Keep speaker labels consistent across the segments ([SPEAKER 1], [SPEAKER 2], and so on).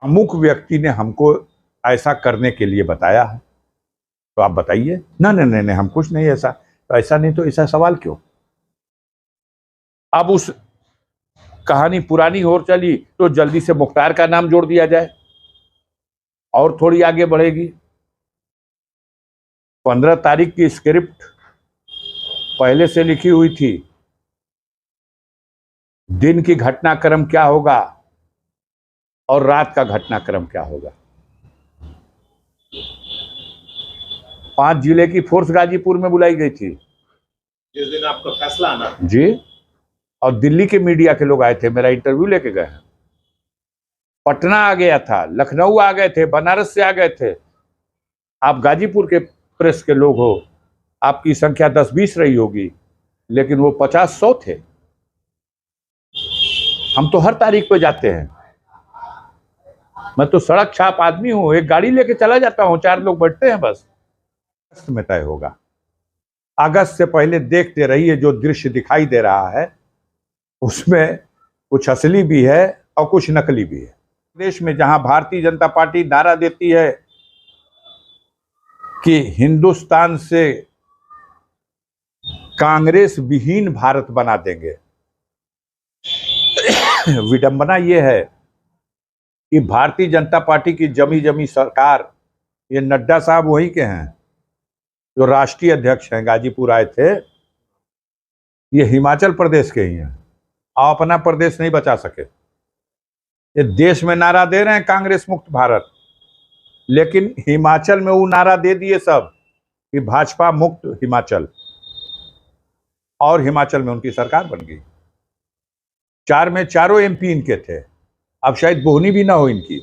[SPEAKER 1] अमुक व्यक्ति ने हमको ऐसा करने के लिए बताया है, तो आप बताइए। ना नहीं नहीं हम कुछ नहीं ऐसा, तो ऐसा नहीं तो ऐसा सवाल क्यों? अब उस कहानी पुरानी हो चली तो जल्दी से मुख्तार का नाम जोड़ दिया जाए और थोड़ी आगे बढ़ेगी। 15 तारीख की स्क्रिप्ट पहले से लिखी हुई थी, दिन की घटनाक्रम क्या होगा और रात का घटनाक्रम क्या होगा। 5 जिले की फोर्स गाजीपुर में बुलाई गई थी
[SPEAKER 2] जिस दिन आपका फैसला आना
[SPEAKER 1] जी, और दिल्ली के मीडिया के लोग आए थे, मेरा इंटरव्यू लेके गए हैं। पटना आ गया था, लखनऊ आ गए थे, बनारस से आ गए थे। आप गाजीपुर के प्रेस के लोग हो, आपकी संख्या 10-20 रही होगी, लेकिन वो 50-100 थे। हम तो हर तारीख पे जाते हैं। मैं तो सड़क छाप आदमी हूं, एक गाड़ी लेके चला जाता हूं, 4 लोग बैठते हैं बस। अगस्त में तय होगा। अगस्त से पहले देखते रहिए, जो दृश्य दिखाई दे रहा है उसमें कुछ असली भी है और कुछ नकली भी है। देश में जहां भारतीय जनता पार्टी नारा देती है कि हिंदुस्तान से कांग्रेस विहीन भारत बना देंगे, विडंबना यह है कि भारतीय जनता पार्टी की जमी सरकार, ये नड्डा साहब वहीं के हैं जो राष्ट्रीय अध्यक्ष हैं, गाजीपुर आए थे, ये हिमाचल प्रदेश के ही हैं और अपना प्रदेश नहीं बचा सके। ये देश में नारा दे रहे हैं कांग्रेस मुक्त भारत, लेकिन हिमाचल में वो नारा दे दिए सब कि भाजपा मुक्त हिमाचल, और हिमाचल में उनकी सरकार बन गई। 4 में चारों एमपी इनके थे, अब शायद बोहनी भी ना हो इनकी।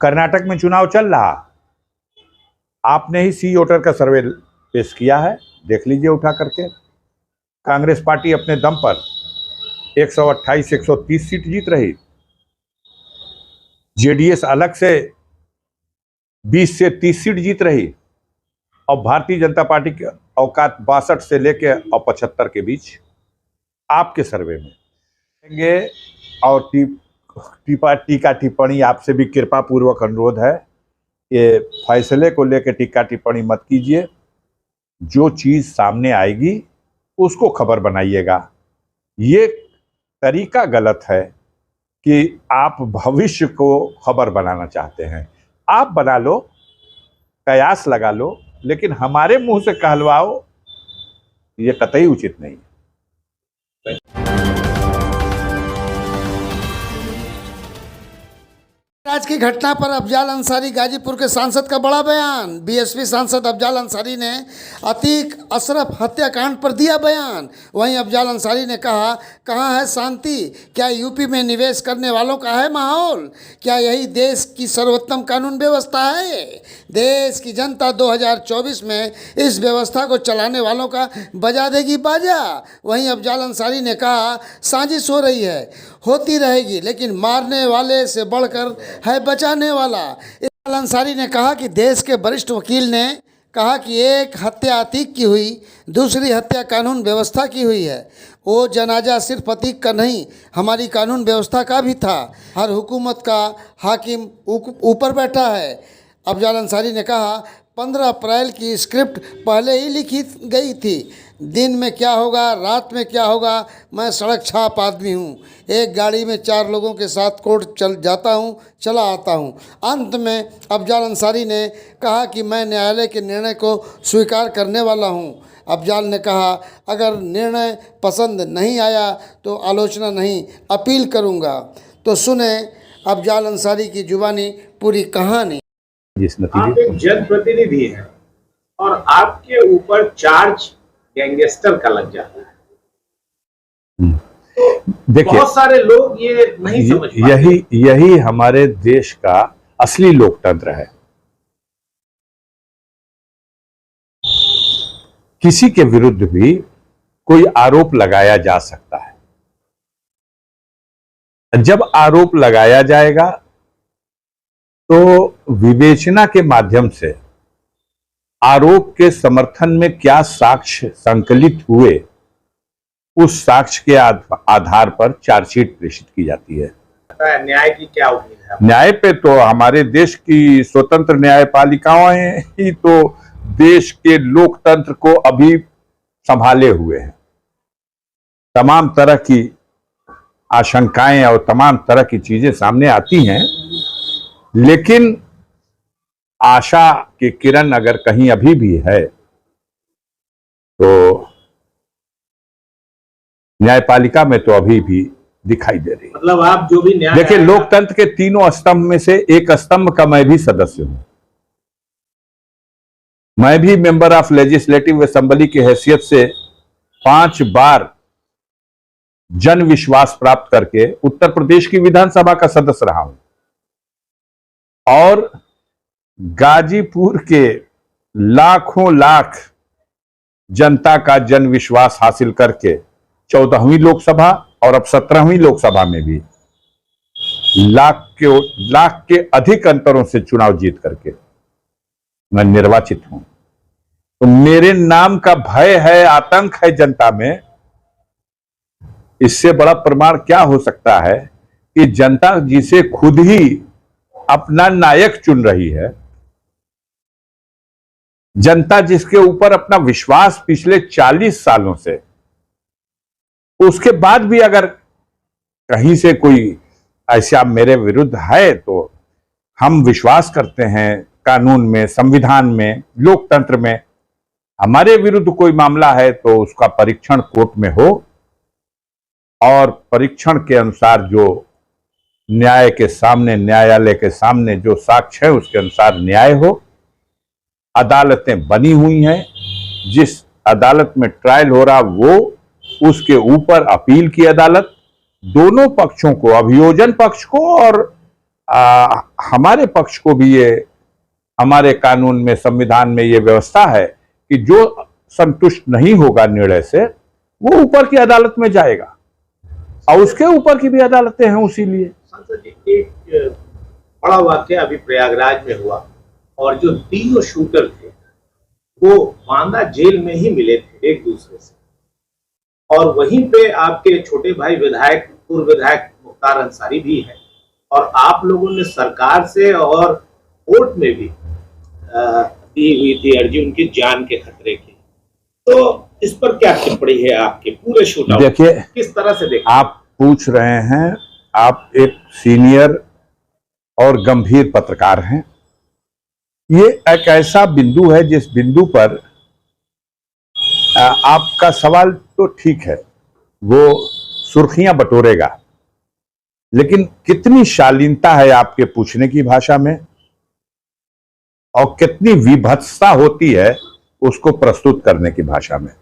[SPEAKER 1] कर्नाटक में चुनाव चल रहा, आपने ही सी वोटर का सर्वे पेश किया है, देख लीजिए उठा करके। कांग्रेस पार्टी अपने दम पर 128-130 सीट जीत रही, जेडीएस अलग से 20 से 30 सीट जीत रही, और भारतीय जनता पार्टी की औकात 62 से लेके और 75 के बीच आपके सर्वे में देंगे। और टीका टिप्पणी आपसे भी कृपा पूर्वक अनुरोध है, ये फैसले को लेकर टीका टिप्पणी मत कीजिए। जो चीज सामने आएगी उसको खबर बनाइएगा। ये तरीका गलत है कि आप भविष्य को खबर बनाना चाहते हैं। आप बना लो, कयास लगा लो, लेकिन हमारे मुंह से कहलवाओ, ये कतई उचित नहीं है।
[SPEAKER 3] आज की घटना पर अफजाल अंसारी गाजीपुर के सांसद का बड़ा बयान। बीएसपी सांसद अफजाल अंसारी ने अतीक अशरफ हत्याकांड पर दिया बयान। वहीं अफजाल अंसारी ने कहा, कहाँ है शांति? क्या यूपी में निवेश करने वालों का है माहौल? क्या यही देश की सर्वोत्तम कानून व्यवस्था है? देश की जनता 2024 में इस व्यवस्था को चलाने वालों का बजा देगी बाजा। वहीं अफजाल अंसारी ने कहा, साजिश हो रही है, होती रहेगी, लेकिन मारने वाले से बढ़कर है बचाने वाला। अफजाल अंसारी ने कहा कि देश के वरिष्ठ वकील ने कहा कि एक हत्या अतीक की हुई, दूसरी हत्या कानून व्यवस्था की हुई है। वो जनाजा सिर्फ अतीक का नहीं, हमारी कानून व्यवस्था का भी था। हर हुकूमत का हाकिम ऊपर बैठा है। अफजाल अंसारी ने कहा, 15 अप्रैल की स्क्रिप्ट पहले ही लिखी गई थी। दिन में क्या होगा, रात में क्या होगा, मैं सड़क छाप आदमी हूँ। एक गाड़ी में 4 लोगों के साथ कोर्ट चल जाता हूँ, चला आता हूँ। अंत में अफजाल अंसारी ने कहा कि मैं न्यायालय के निर्णय को स्वीकार करने वाला हूँ। अफजाल ने कहा, अगर निर्णय पसंद नहीं आया तो आलोचना नहीं, अपील करूँगा। तो सुने अफजाल अंसारी की जुबानी पूरी कहानी।
[SPEAKER 2] आप एक जनप्रतिनिधि हैं और आपके ऊपर चार्ज गैंगस्टर का लग जाता है।
[SPEAKER 1] देखिए,
[SPEAKER 2] बहुत सारे लोग ये नहीं समझ पाते।
[SPEAKER 1] यही हमारे देश का असली लोकतंत्र है। किसी के विरुद्ध भी कोई आरोप लगाया जा सकता है। जब आरोप लगाया जाएगा तो विवेचना के माध्यम से आरोप के समर्थन में क्या साक्ष्य संकलित हुए, उस साक्ष्य के आधार पर चार्जशीट प्रेषित की जाती है।
[SPEAKER 2] लगता है न्याय की क्या उम्मीद है?
[SPEAKER 1] न्याय पे तो हमारे देश की स्वतंत्र न्यायपालिकाएं ही तो देश के लोकतंत्र को अभी संभाले हुए हैं। तमाम तरह की आशंकाएं और तमाम तरह की चीजें सामने आती हैं, लेकिन आशा की किरण अगर कहीं अभी भी है तो न्यायपालिका में तो अभी भी दिखाई दे रही है।
[SPEAKER 2] मतलब आप जो भी न्याय,
[SPEAKER 1] देखिए, लोकतंत्र के तीनों स्तंभ में से एक स्तंभ का मैं भी सदस्य हूं। मैं भी मेंबर ऑफ लेजिस्लेटिव असेंबली की हैसियत से 5 बार जन विश्वास प्राप्त करके उत्तर प्रदेश की विधानसभा का सदस्य रहा हूं और गाजीपुर के लाखों लाख जनता का जन विश्वास हासिल करके 14वीं लोकसभा और अब 17वीं लोकसभा में भी लाख के अधिक अंतरों से चुनाव जीत करके मैं निर्वाचित हूं। तो मेरे नाम का भय है, आतंक है जनता में। इससे बड़ा प्रमाण क्या हो सकता है कि जनता जिसे खुद ही अपना नायक चुन रही है, जनता जिसके ऊपर अपना विश्वास पिछले 40 सालों से, उसके बाद भी अगर कहीं से कोई ऐसा मेरे विरुद्ध है तो हम विश्वास करते हैं कानून में, संविधान में, लोकतंत्र में। हमारे विरुद्ध कोई मामला है तो उसका परीक्षण कोर्ट में हो और परीक्षण के अनुसार जो न्याय के सामने, न्यायालय के सामने जो साक्ष्य है उसके अनुसार न्याय हो। अदालतें बनी हुई हैं, जिस अदालत में ट्रायल हो रहा वो उसके ऊपर अपील की अदालत, दोनों पक्षों को, अभियोजन पक्ष को और हमारे पक्ष को भी, ये हमारे कानून में, संविधान में ये व्यवस्था है कि जो संतुष्ट नहीं होगा निर्णय से वो ऊपर की अदालत में जाएगा और उसके ऊपर की भी अदालतें हैं। उसी लिए
[SPEAKER 2] सांसद जी, एक बड़ा वाकया अभी प्रयागराज में हुआ और जो तीनों शूटर थे वो बांदा जेल में ही मिले थे एक दूसरे से, और वहीं पे आपके छोटे भाई विधायक, पूर्व विधायक मुख्तार अंसारी भी है, और आप लोगों ने सरकार से और कोर्ट में भी दी हुई थी अर्जी उनकी जान के खतरे की। तो इस पर क्या टिप्पणी है आपके पूरे शूटआउट?
[SPEAKER 1] देखिए,
[SPEAKER 2] किस तरह से देखिए,
[SPEAKER 1] आप पूछ रहे हैं, आप एक सीनियर और गंभीर पत्रकार हैं। ये एक ऐसा बिंदु है जिस बिंदु पर आपका सवाल तो ठीक है, वो सुर्खियां बटोरेगा, लेकिन कितनी शालीनता है आपके पूछने की भाषा में और कितनी विभत्सता होती है उसको प्रस्तुत करने की भाषा में।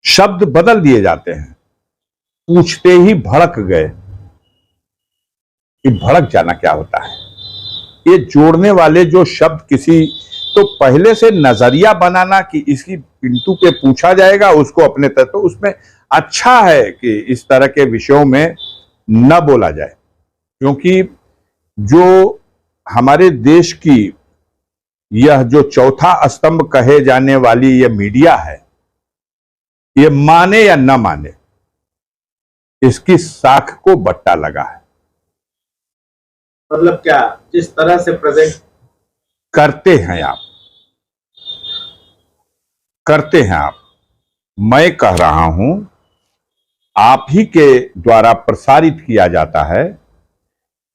[SPEAKER 1] शब्द बदल दिए जाते हैं, पूछते ही भड़क गए। कि भड़क जाना क्या होता है? ये जोड़ने वाले जो शब्द, किसी तो पहले से नजरिया बनाना कि इसकी पिंटू पे पूछा जाएगा उसको अपने तरफ, तो उसमें अच्छा है कि इस तरह के विषयों में न बोला जाए, क्योंकि जो हमारे देश की यह जो चौथा स्तंभ कहे जाने वाली यह मीडिया है, ये माने या न माने, इसकी साख को बट्टा लगा है।
[SPEAKER 2] मतलब क्या, जिस तरह से प्रेजेंट
[SPEAKER 1] करते हैं आप, मैं कह रहा हूं, आप ही के द्वारा प्रसारित किया जाता है।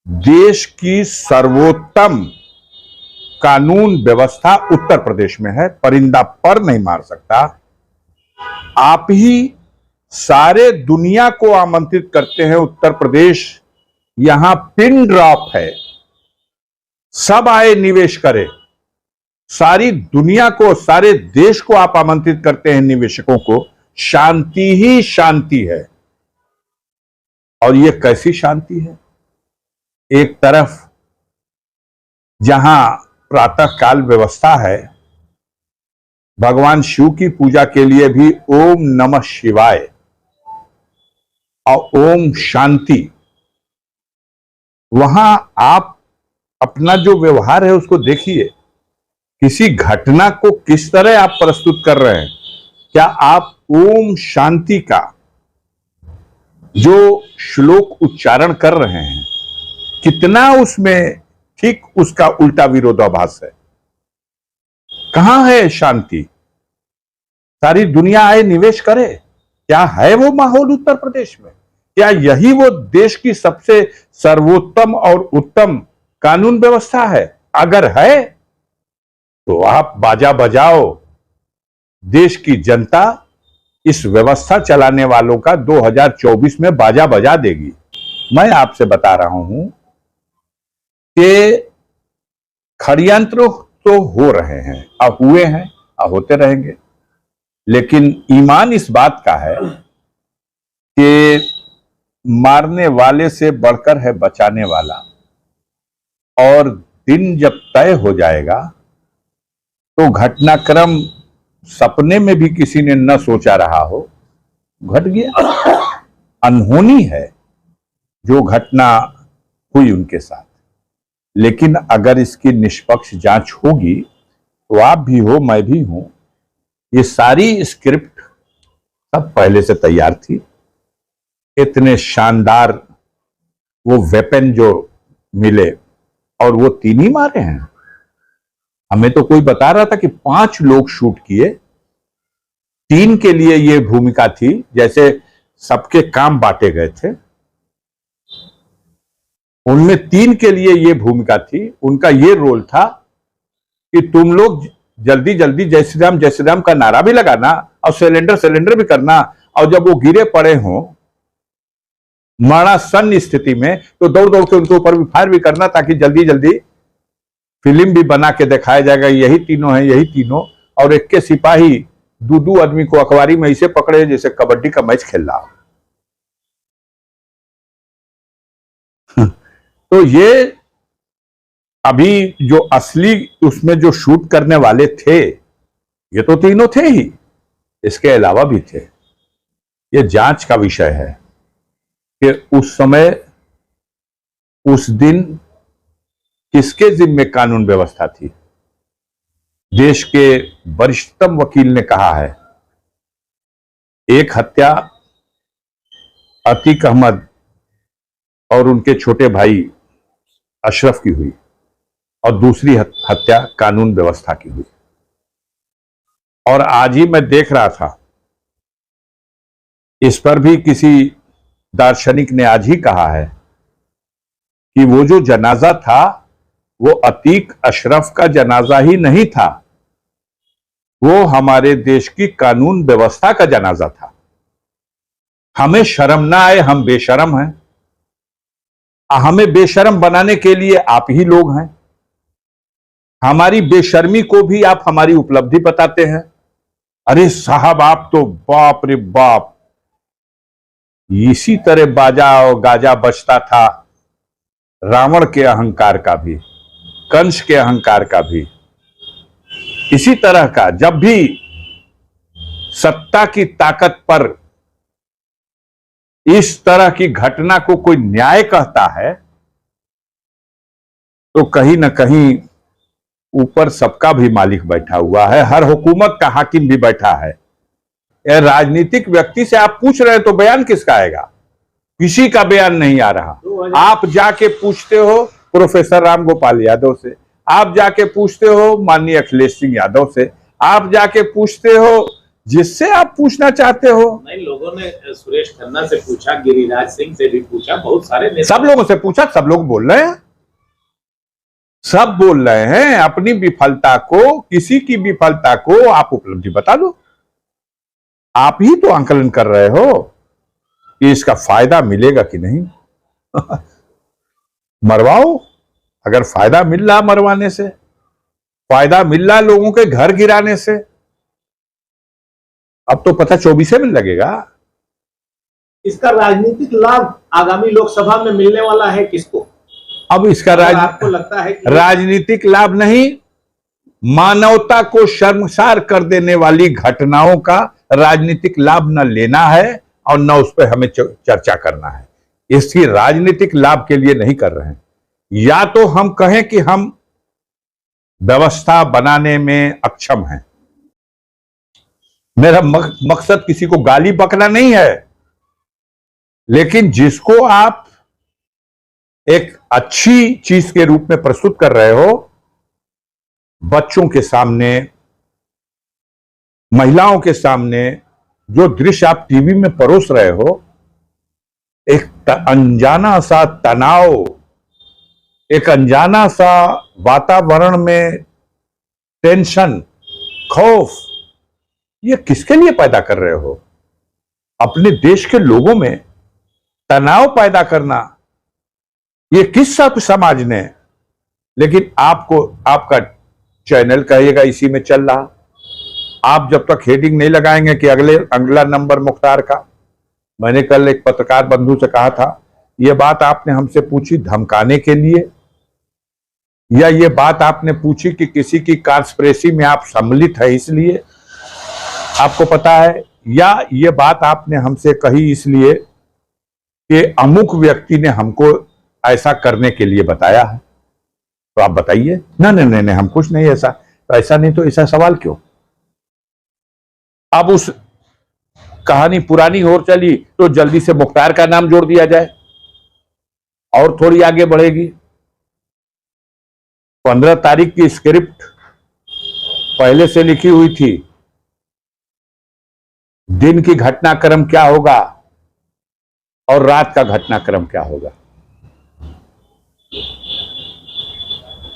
[SPEAKER 1] देश की सर्वोत्तम कानून व्यवस्था उत्तर प्रदेश में है, परिंदा पर नहीं मार सकता। आप ही सारे दुनिया को आमंत्रित करते हैं, उत्तर प्रदेश यहां पिन ड्रॉप है, सब आए निवेश करें। सारी दुनिया को, सारे देश को आप आमंत्रित करते हैं, निवेशकों को। शांति ही शांति है। और यह कैसी शांति है? एक तरफ जहां प्रातः काल व्यवस्था है, भगवान शिव की पूजा के लिए भी ओम नमः शिवाय और ओम शांति, वहां आप अपना जो व्यवहार है उसको देखिए। किसी घटना को किस तरह आप प्रस्तुत कर रहे हैं? क्या आप ओम शांति का जो श्लोक उच्चारण कर रहे हैं, कितना उसमें ठीक उसका उल्टा विरोधाभास है। कहां है शांति? सारी दुनिया आए निवेश करे। क्या है वो माहौल उत्तर प्रदेश में? क्या यही वो देश की सबसे सर्वोत्तम और उत्तम कानून व्यवस्था है? अगर है तो आप बाजा बजाओ। देश की जनता इस व्यवस्था चलाने वालों का 2024 में बाजा बजा देगी। मैं आपसे बता रहा हूं कि षड्यंत्र तो हो रहे हैं, अब हुए हैं, अब होते रहेंगे, लेकिन ईमान इस बात का है कि मारने वाले से बढ़कर है बचाने वाला। और दिन जब तय हो जाएगा तो घटनाक्रम सपने में भी किसी ने न सोचा रहा हो, घट गया। अनहोनी है जो घटना हुई उनके साथ, लेकिन अगर इसकी निष्पक्ष जांच होगी तो आप भी हो, मैं भी हूं, ये सारी स्क्रिप्ट सब पहले से तैयार थी। इतने शानदार वो वेपन जो मिले, और वो 3 ही मारे हैं। हमें तो कोई बता रहा था कि 5 लोग शूट किए, 3 के लिए ये भूमिका थी, जैसे सबके काम बांटे गए थे। उनमें 3 के लिए ये भूमिका थी, उनका ये रोल था कि तुम लोग जल्दी जल्दी जय श्री राम का नारा भी लगाना और सिलेंडर भी करना, और जब वो गिरे पड़े हों मरणासन स्थिति में तो दौड़ दौड़ के उनके ऊपर भी फायर भी करना, ताकि जल्दी जल्दी फिल्म भी बना के दिखाया जाएगा यही तीनों हैं, यही तीनों। और एक के सिपाही 2-2 आदमी को अखबारी में ऐसे पकड़े जैसे कबड्डी का मैच खेल रहा हो। तो ये अभी जो असली उसमें जो शूट करने वाले थे, ये तो तीनों थे ही, इसके अलावा भी थे। ये जांच का विषय है कि उस समय, उस दिन किसके जिम्मे कानून व्यवस्था थी। देश के वरिष्ठतम वकील ने कहा है, एक हत्या अतीक अहमद और उनके छोटे भाई अशरफ की हुई, और दूसरी हत्या कानून व्यवस्था की हुई। और आज ही मैं देख रहा था, इस पर भी किसी दार्शनिक ने आज ही कहा है कि वो जो जनाजा था वो अतीक अशरफ का जनाजा ही नहीं था, वो हमारे देश की कानून व्यवस्था का जनाजा था। हमें शर्म ना आए, हम बेशर्म हैं। हमें बेशर्म बनाने के लिए आप ही लोग हैं। हमारी बेशर्मी को भी आप हमारी उपलब्धि बताते हैं। अरे साहब, आप तो बाप रे बाप, इसी तरह बाजा और गाजा बजता था रावण के अहंकार का भी, कंस के अहंकार का भी। इसी तरह का जब भी सत्ता की ताकत पर इस तरह की घटना को कोई न्याय कहता है, तो कहीं ना कहीं ऊपर सबका भी मालिक बैठा हुआ है, हर हुकूमत का हाकिम भी बैठा है। राजनीतिक व्यक्ति से आप पूछ रहे हैं तो बयान किसका आएगा? किसी का बयान नहीं आ रहा। आप जाके पूछते हो प्रोफेसर राम गोपाल यादव से, आप जाके पूछते हो माननीय अखिलेश सिंह यादव से, आप जाके पूछते हो जिससे आप पूछना चाहते हो।
[SPEAKER 2] नहीं, लोगों ने सुरेश खन्ना से पूछा, गिरिराज सिंह से भी पूछा, बहुत सारे
[SPEAKER 1] सब लोगों से पूछा, सब लोग बोल रहे हैं, सब बोल रहे हैं अपनी विफलता को, किसी की विफलता को आप उपलब्धि बता दो। आप ही तो आंकलन कर रहे हो कि इसका फायदा मिलेगा कि नहीं। मरवाओ, अगर फायदा मिल रहा मरवाने से, फायदा मिल रहा लोगों के घर गिराने से, अब तो पता 24 में लगेगा।
[SPEAKER 2] इसका राजनीतिक लाभ आगामी लोकसभा में मिलने वाला है किसको?
[SPEAKER 1] अब इसका
[SPEAKER 2] आपको लगता है कि
[SPEAKER 1] राजनीतिक लाभ नहीं, मानवता को शर्मसार कर देने वाली घटनाओं का राजनीतिक लाभ न लेना है और न उस पर हमें चर्चा करना है। इसकी राजनीतिक लाभ के लिए नहीं कर रहे हैं। या तो हम कहें कि हम व्यवस्था बनाने में अक्षम हैं। मेरा मकसद किसी को गाली बकना नहीं है, लेकिन जिसको आप एक अच्छी चीज के रूप में प्रस्तुत कर रहे हो, बच्चों के सामने, महिलाओं के सामने जो दृश्य आप टीवी में परोस रहे हो, एक अनजाना सा तनाव, एक अनजाना सा वातावरण में टेंशन, खौफ, ये किसके लिए पैदा कर रहे हो? अपने देश के लोगों में तनाव पैदा करना, ये किस सब समाज ने? लेकिन आपको आपका चैनल कहेगा इसी में चल रहा। आप जब तक हेडिंग नहीं लगाएंगे कि अगला नंबर मुख्तार का। मैंने कल एक पत्रकार बंधु से कहा था, यह बात आपने हमसे पूछी धमकाने के लिए, या ये बात आपने पूछी कि किसी की कॉन्स्पिरेसी में आप सम्मिलित है इसलिए आपको पता है, या ये बात आपने हमसे कही इसलिए कि अमुक व्यक्ति ने हमको ऐसा करने के लिए बताया है? तो आप बताइए। नहीं नहीं नहीं, हम कुछ नहीं ऐसा। तो ऐसा नहीं तो ऐसा सवाल क्यों? अब उस कहानी पुरानी हो चली तो जल्दी से मुख्तार का नाम जोड़ दिया जाए और थोड़ी आगे बढ़ेगी। 15 तारीख की स्क्रिप्ट पहले से लिखी हुई थी, दिन की घटनाक्रम क्या होगा और रात का घटनाक्रम क्या होगा।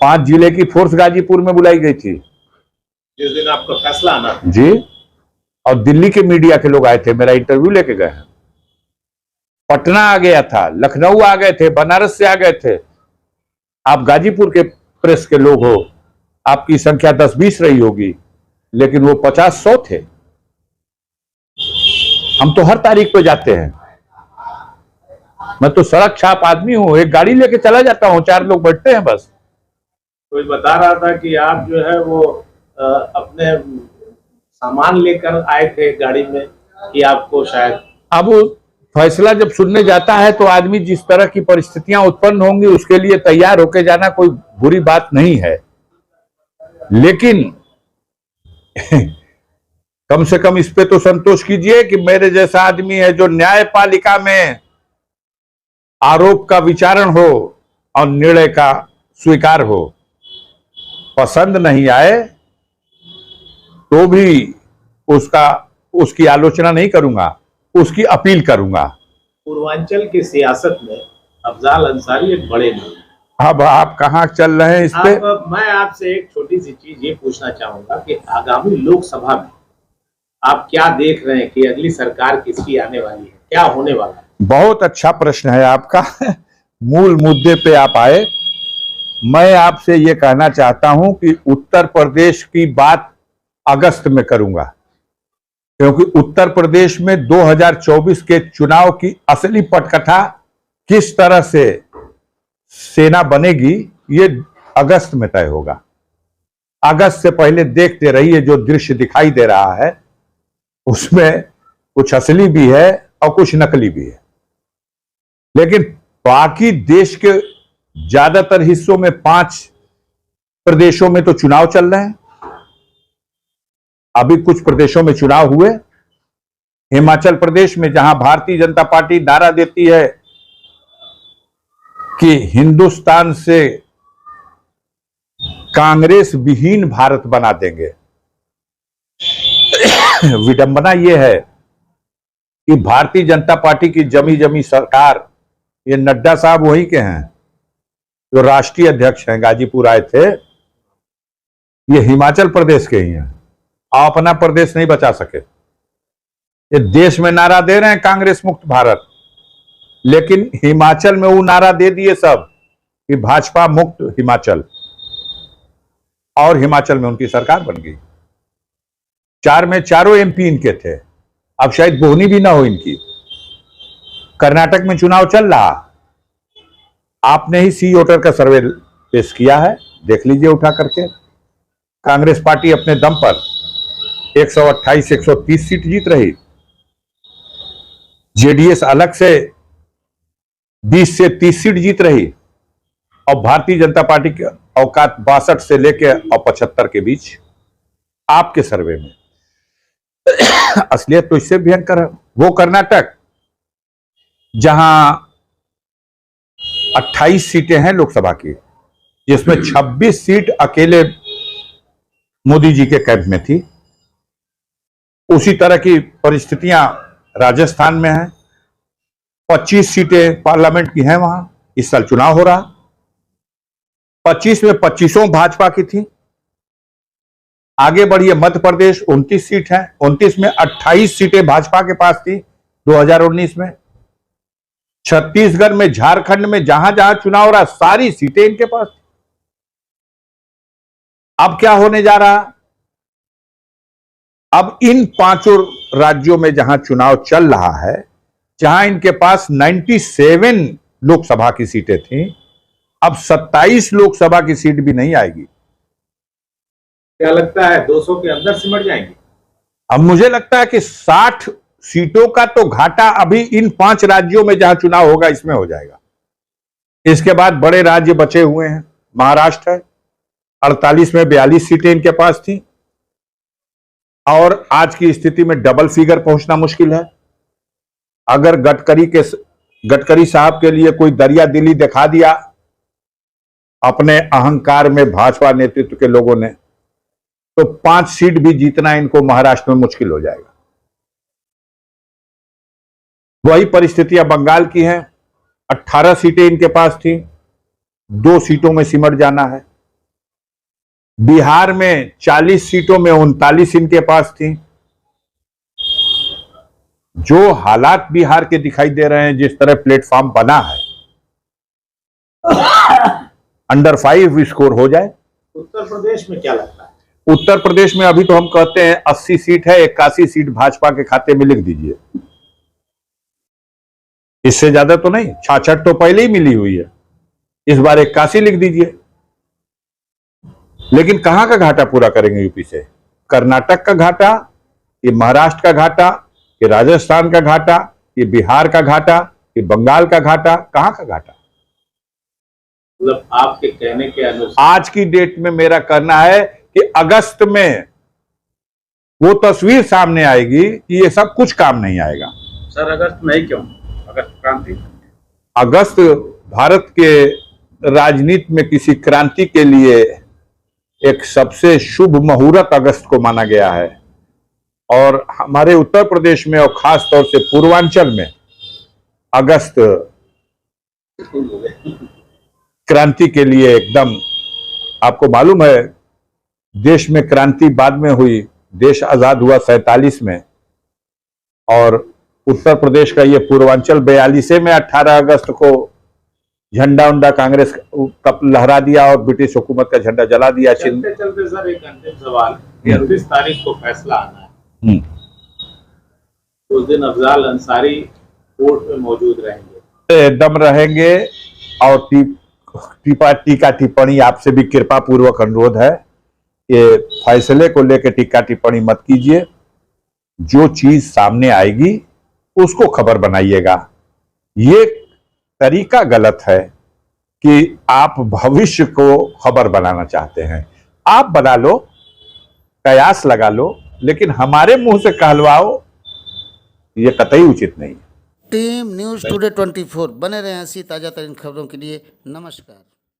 [SPEAKER 1] 5 जिले की फोर्स गाजीपुर में बुलाई गई थी
[SPEAKER 2] जिस दिन आपका फैसला आना
[SPEAKER 1] जी, और दिल्ली के मीडिया के लोग आए थे, मेरा इंटरव्यू लेके गए हैं। पटना आ गया था, लखनऊ आ गए थे, बनारस से आ गए थे। आप गाजीपुर के प्रेस के लोग हो, आपकी संख्या 10-20 रही होगी, लेकिन वो 50-100 थे। हम तो हर तारीख पे जाते हैं। मैं तो सड़क छाप आदमी हूं, एक गाड़ी लेके चला जाता हूं, 4 लोग बैठते हैं बस।
[SPEAKER 2] कोई बता रहा था कि आप जो है वो अपने सामान लेकर आए थे गाड़ी में, कि आपको शायद
[SPEAKER 1] अब फैसला जब सुनने जाता है तो आदमी जिस तरह की परिस्थितियां उत्पन्न होंगी उसके लिए तैयार होके जाना कोई बुरी बात नहीं है, लेकिन कम से कम इस पे तो संतोष कीजिए कि मेरे जैसा आदमी है जो न्यायपालिका में आरोप का विचारण हो और निर्णय का स्वीकार हो। पसंद नहीं आए तो भी उसकी आलोचना नहीं करूंगा, उसकी अपील करूंगा।
[SPEAKER 2] पूर्वांचल की सियासत में अफजाल अंसारी एक बड़े नाम।
[SPEAKER 1] अब आप कहां चल रहे हैं इस पे?
[SPEAKER 2] मैं आपसे एक छोटी सी चीज ये पूछना चाहूंगा कि आगामी लोकसभा में आप क्या देख रहे हैं कि अगली सरकार किसकी आने वाली है, क्या होने वाला है?
[SPEAKER 1] बहुत अच्छा प्रश्न है आपका। मूल मुद्दे पे आप आए। मैं आपसे ये कहना चाहता हूं कि उत्तर प्रदेश की बात अगस्त में करूंगा, क्योंकि उत्तर प्रदेश में 2024 के चुनाव की असली पटकथा किस तरह से सेना बनेगी ये अगस्त में तय होगा। अगस्त से पहले देखते रहिए, जो दृश्य दिखाई दे रहा है उसमें कुछ असली भी है और कुछ नकली भी है। लेकिन बाकी देश के ज्यादातर हिस्सों में 5 प्रदेशों में तो चुनाव चल रहे हैं। अभी कुछ प्रदेशों में चुनाव हुए। हिमाचल प्रदेश में, जहां भारतीय जनता पार्टी नारा देती है कि हिंदुस्तान से कांग्रेस विहीन भारत बना देंगे। विडंबना यह है कि भारतीय जनता पार्टी की जमी जमी सरकार, ये नड्डा साहब वही के हैं जो राष्ट्रीय अध्यक्ष हैं, गाजीपुर आए थे, ये हिमाचल प्रदेश के ही हैं। आप अपना प्रदेश नहीं बचा सके। ये देश में नारा दे रहे हैं कांग्रेस मुक्त भारत, लेकिन हिमाचल में वो नारा दे दिए सब कि भाजपा मुक्त हिमाचल, और हिमाचल में उनकी सरकार बन गई। 4 में चारों एमपी इनके थे। अब शायद बोहनी भी ना हो इनकी। कर्नाटक में चुनाव चल रहा, आपने ही सी वोटर का सर्वे पेश किया है, देख लीजिए उठा करके। कांग्रेस पार्टी अपने दम पर 128-130 सीट जीत रही। जेडीएस अलग से 20 से 30 सीट जीत रही, और भारतीय जनता पार्टी के औकात 62 से लेकर और 75 के बीच आपके सर्वे में। असलियत तो इससे भयंकर है। वो कर्नाटक जहां 28 सीटें हैं लोकसभा की, जिसमें 26 सीट अकेले मोदी जी के कैंप में थी। उसी तरह की परिस्थितियां राजस्थान में हैं। 25 सीटें पार्लियामेंट की हैं वहां, इस साल चुनाव हो रहा। 25 में 25 भाजपा की थी। आगे बढ़िए, मध्य प्रदेश 29 सीट है, 29 में 28 सीटें भाजपा के पास थी 2019 में। छत्तीसगढ़ में, झारखंड में, जहां जहां चुनाव हो रहा सारी सीटें इनके पास थी। अब क्या होने जा रहा? अब इन 5 राज्यों में जहां चुनाव चल रहा है, जहां इनके पास 97 लोकसभा की सीटें थी, अब 27 लोकसभा की सीट भी नहीं आएगी।
[SPEAKER 2] क्या लगता है 200 के अंदर सिमट जाएंगे?
[SPEAKER 1] अब मुझे लगता है कि 60 सीटों का तो घाटा अभी इन 5 राज्यों में जहां चुनाव होगा इसमें हो जाएगा। इसके बाद बड़े राज्य बचे हुए हैं। महाराष्ट्र है, 48 में 42 सीटें इनके पास थी, और आज की स्थिति में डबल फिगर पहुंचना मुश्किल है। अगर गडकरी साहब के लिए कोई दरिया दिली दिखा दिया अपने अहंकार में भाजपा नेतृत्व के लोगों ने, तो 5 सीट भी जीतना इनको महाराष्ट्र में मुश्किल हो जाएगा। वही परिस्थितियां बंगाल की हैं। 18 सीटें इनके पास थी, 2 सीटों में सिमट जाना है। बिहार में 40 सीटों में 39 इनके पास थी। जो हालात बिहार के दिखाई दे रहे हैं, जिस तरह प्लेटफॉर्म बना है, अंडर 5 स्कोर हो जाए।
[SPEAKER 2] उत्तर प्रदेश में क्या लगता है?
[SPEAKER 1] उत्तर प्रदेश में अभी तो हम कहते हैं 80 सीट है, 81 सीट भाजपा के खाते में लिख दीजिए। इससे ज्यादा तो नहीं, 66 तो पहले ही मिली हुई है, इस बार 81 लिख दीजिए। लेकिन कहां का घाटा पूरा करेंगे यूपी से? कर्नाटक का घाटा, ये महाराष्ट्र का घाटा, ये राजस्थान का घाटा, ये बिहार का घाटा, ये बंगाल का घाटा, कहां का घाटा?
[SPEAKER 2] मतलब आपके कहने के अनुसार
[SPEAKER 1] आज की डेट में मेरा कहना है कि अगस्त में वो तस्वीर सामने आएगी कि ये सब कुछ काम नहीं आएगा।
[SPEAKER 2] सर, अगस्त में ही क्यों? अगस्त क्रांति,
[SPEAKER 1] अगस्त भारत के राजनीति में किसी क्रांति के लिए एक सबसे शुभ मुहूर्त अगस्त को माना गया है, और हमारे उत्तर प्रदेश में और खास तौर से पूर्वांचल में अगस्त क्रांति के लिए एकदम, आपको मालूम है देश में क्रांति बाद में हुई, देश आजाद हुआ 47 में, और उत्तर प्रदेश का ये पूर्वांचल 42 में 18 अगस्त को झंडा उंडा कांग्रेस का लहरा दिया और ब्रिटिश हुकूमत का झंडा जला दिया।
[SPEAKER 2] चलते चलते सर एक अंतिम सवाल, 29 तारीख को फैसला आना है, उस दिन अफजाल अंसारी कोर्ट में मौजूद रहेंगे?
[SPEAKER 1] एकदम रहेंगे, और टीका टिप्पणी आपसे भी कृपा पूर्वक अनुरोध है, ये फैसले को लेकर टीका टिप्पणी मत कीजिए। जो चीज सामने आएगी उसको खबर बनाइएगा। ये तरीका गलत है कि आप भविष्य को खबर बनाना चाहते हैं। आप बना लो, कयास लगा लो, लेकिन हमारे मुंह से कहलवाओ, ये कतई उचित नहीं है।
[SPEAKER 3] टीम न्यूज़ टुडे 24 बने रहे ऐसी ताज़ा तरीन खबरों के लिए। नमस्कार।